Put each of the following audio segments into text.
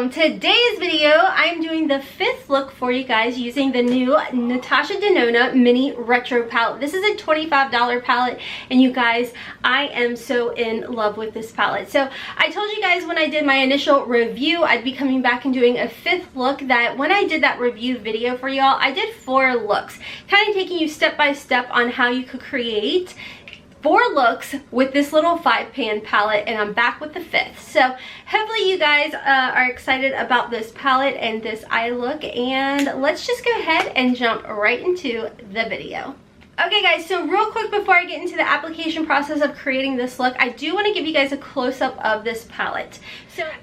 Today's video, I'm doing the 5th look for you guys using the new Natasha Denona Mini Retro Palette. This is a $25 palette, and you guys, I am so in love with this palette. So I told you guys when I did my initial review, I'd be coming back and doing a 5th look. That when I did that review video for y'all, I did 4 looks, kind of taking you step by step on how you could create 4 looks with this little 5-pan palette, and I'm back with the 5th. So hopefully you guys are excited about this palette and this eye look, and let's just go ahead and jump right into the video. Okay guys, so real quick before I get into the application process of creating this look, I do want to give you guys a close-up of this palette.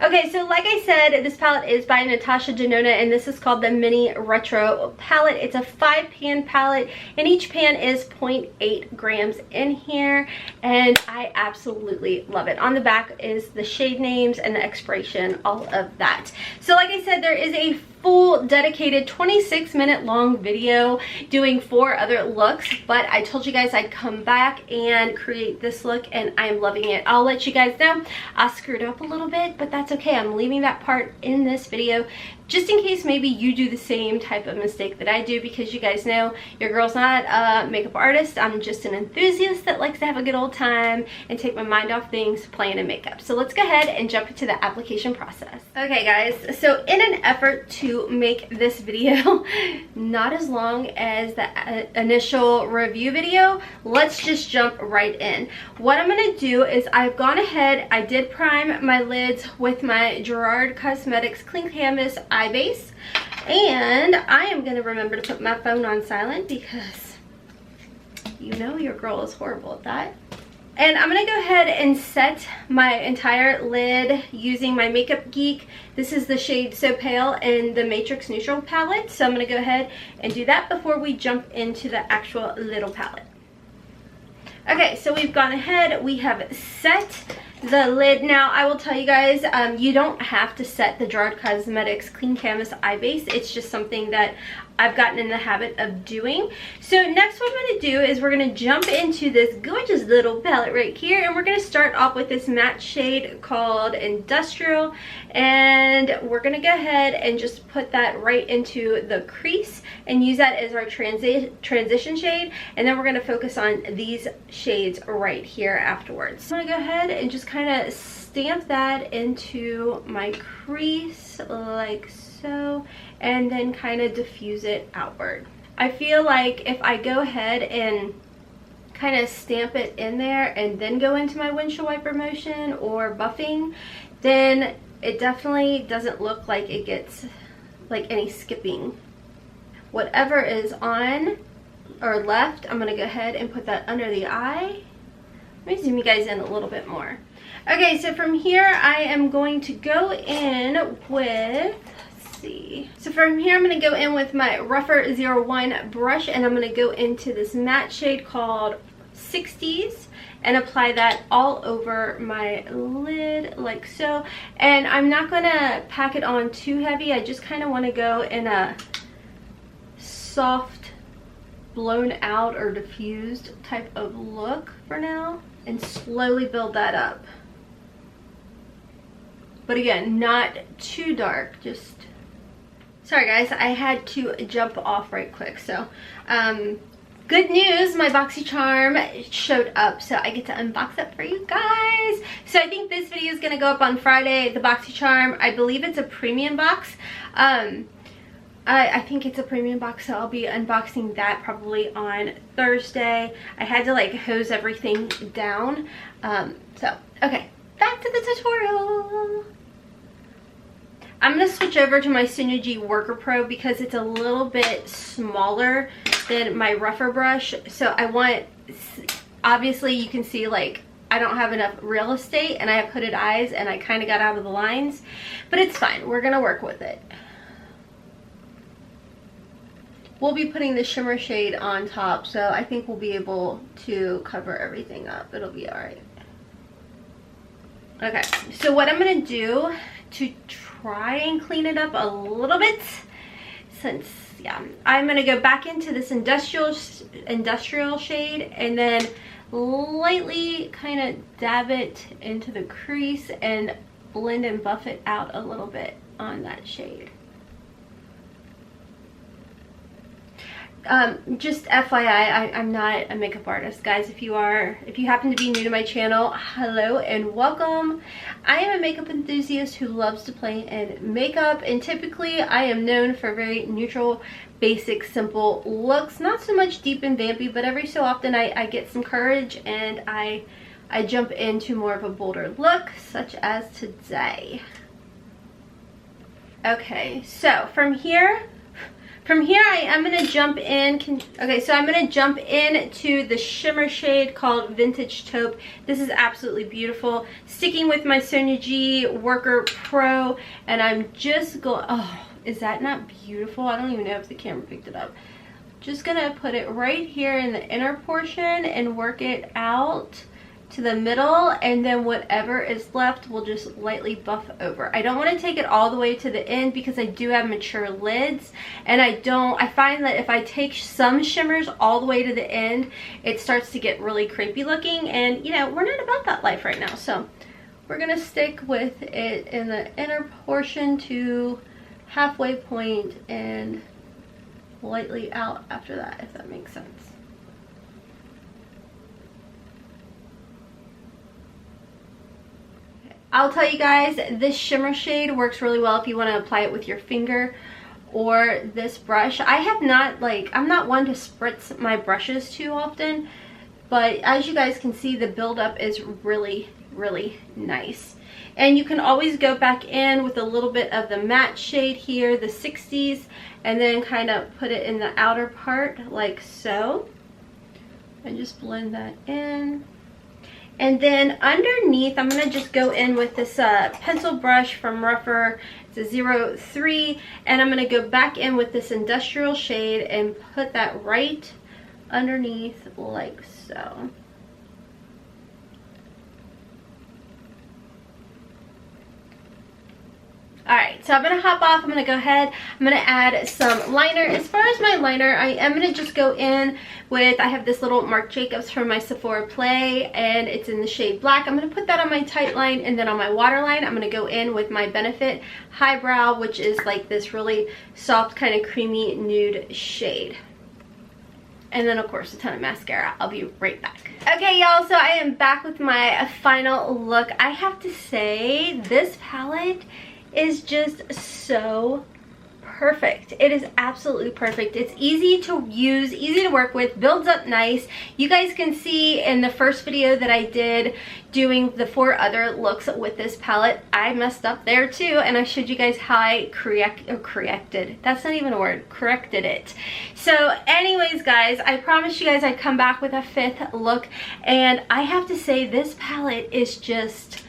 Okay, so like I said, this palette is by Natasha Denona, and this is called the Mini Retro Palette. It's a 5-pan palette, and each pan is 0.8 grams in here, and I absolutely love it. On the back is the shade names and the expiration, all of that. So like I said, there is a full dedicated 26-minute long video doing 4 other looks, but I told you guys I'd come back and create this look, and I'm loving it. I'll let you guys know I screwed up a little bit, but that's okay. I'm leaving that part in this video just in case maybe you do the same type of mistake that I do, because you guys know your girl's not a makeup artist. I'm just an enthusiast that likes to have a good old time and take my mind off things playing in makeup. So let's go ahead and jump into the application process. Okay guys, so in an effort to make this video not as long as the initial review video, let's just jump right in. What I'm going to do is I've gone ahead, I did prime my lids with my Gerard Cosmetics Clean Canvas eye base, and I am going to remember to put my phone on silent because you know your girl is horrible at that. And I'm going to go ahead and set my entire lid using my Makeup Geek. This is the shade So Pale in the Matrix Neutral palette. So I'm going to go ahead and do that before we jump into the actual little palette. Okay, so we've gone ahead, we have set the lid. Now I will tell you guys, you don't have to set the Gerard Cosmetics Clean Canvas eye base. It's just something that I've gotten in the habit of doing. So next what I'm going to do is we're going to jump into this gorgeous little palette right here, and we're going to start off with this matte shade called Industrial, and we're going to go ahead and just put that right into the crease and use that as our transition shade, and then we're going to focus on these shades right here afterwards. So I'm going to go ahead and just kind of stamp that into my crease like so, and then kind of diffuse it outward. I feel like if I go ahead and kind of stamp it in there and then go into my windshield wiper motion or buffing, then it definitely doesn't look like it gets like any skipping. Whatever is on or left, I'm going to go ahead and put that under the eye. Let me zoom you guys in a little bit more. Okay, so from here I am going to go in with, so from here I'm going to go in with my Rougher 01 brush, and I'm going to go into this matte shade called 60s and apply that all over my lid like so. And I'm not going to pack it on too heavy. I just kind of want to go in a soft, blown out or diffused type of look for now, and slowly build that up. But again, not too dark, just... Sorry guys, I had to jump off right quick. So, good news, my Boxycharm showed up, so I get to unbox it for you guys. So I think this video is going to go up on Friday. The Boxycharm, I believe it's a premium box. I think it's a premium box, so I'll be unboxing that probably on Thursday. I had to like hose everything down. Okay, back to the tutorial. I'm going to switch over to my Synergy Worker Pro because it's a little bit smaller than my rougher brush. So I want, obviously you can see like I don't have enough real estate and I have hooded eyes and I kind of got out of the lines, but it's fine. We're going to work with it. We'll be putting the shimmer shade on top, so I think we'll be able to cover everything up. It'll be alright. Okay, so what I'm going to do to try and clean it up a little bit, since yeah, I'm going to go back into this industrial shade and then lightly kind of dab it into the crease and blend and buff it out a little bit. on that shade. Just FYI, I'm not a makeup artist, guys. If you happen to be new to my channel, hello and welcome. I am a makeup enthusiast who loves to play in makeup, and typically I am known for very neutral, basic, simple looks. Not so much deep and vampy, but every so often I get some courage and I jump into more of a bolder look, such as today. Okay, so from here I am going to jump in. Okay, so I'm going to jump into the shimmer shade called Vintage Taupe. This is absolutely beautiful. Sticking with my Sonia G Worker Pro, and I'm just going, oh, is that not beautiful? I don't even know if the camera picked it up. Just going to put it right here in the inner portion and work it out to the middle, and then whatever is left we'll just lightly buff over. I don't want to take it all the way to the end because I do have mature lids, and I find that if I take some shimmers all the way to the end, it starts to get really creepy looking, and you know, we're not about that life right now. So we're gonna stick with it in the inner portion to halfway point and lightly out after that, if that makes sense. I'll tell you guys, this shimmer shade works really well if you want to apply it with your finger or this brush. I'm not one to spritz my brushes too often, but as you guys can see, the buildup is really, really nice. And you can always go back in with a little bit of the matte shade here, the 60s, and then kind of put it in the outer part like so. And just blend that in. And then underneath, I'm going to just go in with this pencil brush from Rougher. It's a 03. And I'm going to go back in with this industrial shade and put that right underneath like so. Alright, so I'm going to hop off. I'm going to go ahead. I'm going to add some liner. As far as my liner, I am going to just go in with, I have this little Marc Jacobs from my Sephora Play, and it's in the shade Black. I'm going to put that on my tight line, and then on my waterline, I'm going to go in with my Benefit Highbrow, which is like this really soft, kind of creamy nude shade. And then, of course, a ton of mascara. I'll be right back. Okay, y'all, so I am back with my final look. I have to say, this palette is just so perfect. It is absolutely perfect. It's easy to use, easy to work with, builds up nice. You guys can see in the first video that I did doing the 4 other looks with this palette, I messed up there too, and I showed you guys how I corrected. That's not even a word. Corrected it. So anyways, guys, I promised you guys I'd come back with a 5th look, and I have to say this palette is just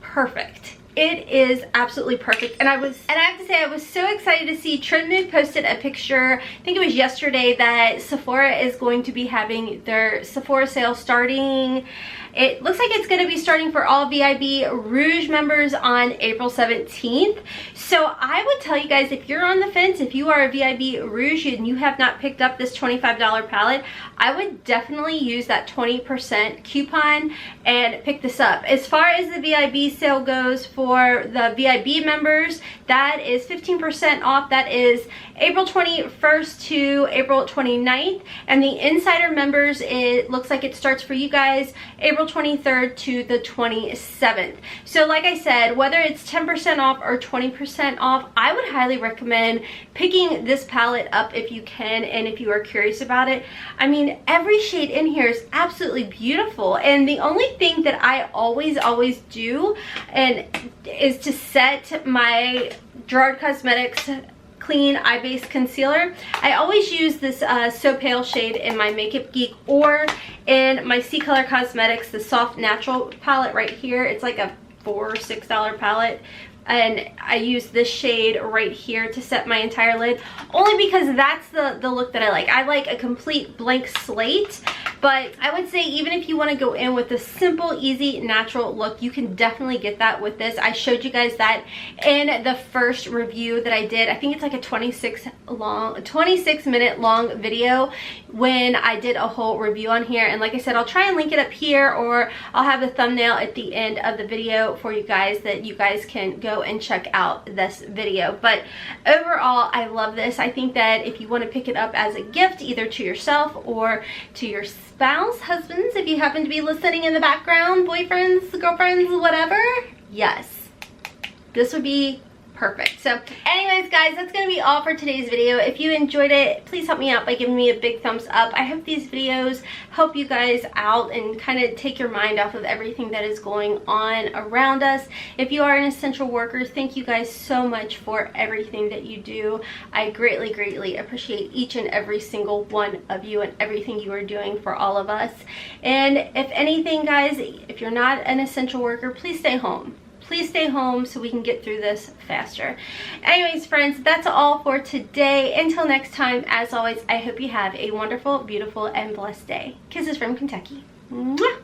perfect. It is absolutely perfect, and I have to say I was so excited to see Trend Mood posted a picture, I think it was yesterday, that Sephora is going to be having their Sephora sale starting. It looks like it's going to be starting for all VIB Rouge members on April 17th. So I would tell you guys, if you're on the fence, if you are a VIB Rouge and you have not picked up this $25 palette, I would definitely use that 20% coupon and pick this up. As far as the VIB sale goes for the VIB members, that is 15% off. That is April 21st to April 29th. And the Insider members, it looks like it starts for you guys April 23rd to the 27th. So like I said, whether it's 10% off or 20% off, I would highly recommend picking this palette up if you can and if you are curious about it. I mean, every shade in here is absolutely beautiful, and the only thing that I always do and is to set my Gerard Cosmetics Clean Eye Base Concealer. I always use this So Pale shade in my Makeup Geek or in my C Color Cosmetics, the Soft Natural palette right here. It's like a $4 or $6 palette. And I use this shade right here to set my entire lid, only because that's the look that I like. I like a complete blank slate, But I would say even if you want to go in with a simple, easy, natural look, you can definitely get that with this. I showed you guys that in the first review that I did. I think it's like a 26 minute long video when I did a whole review on here. And like I said, I'll try and link it up here, or I'll have the thumbnail at the end of the video for you guys that you guys can go and check out this video. But overall, I love this. I think that if you want to pick it up as a gift, either to yourself or to your spouse, husbands, if you happen to be listening in the background, boyfriends, girlfriends, whatever, yes, this would be perfect. So anyways, guys, that's gonna be all for today's video. If you enjoyed it, please help me out by giving me a big thumbs up. I hope these videos help you guys out and kind of take your mind off of everything that is going on around us. If you are an essential worker, thank you guys so much for everything that you do. I greatly appreciate each and every single one of you and everything you are doing for all of us. And if anything, guys, if you're not an essential worker, please stay home. Please stay home so we can get through this faster. Anyways, friends, that's all for today. Until next time, as always, I hope you have a wonderful, beautiful, and blessed day. Kisses from Kentucky. Mwah!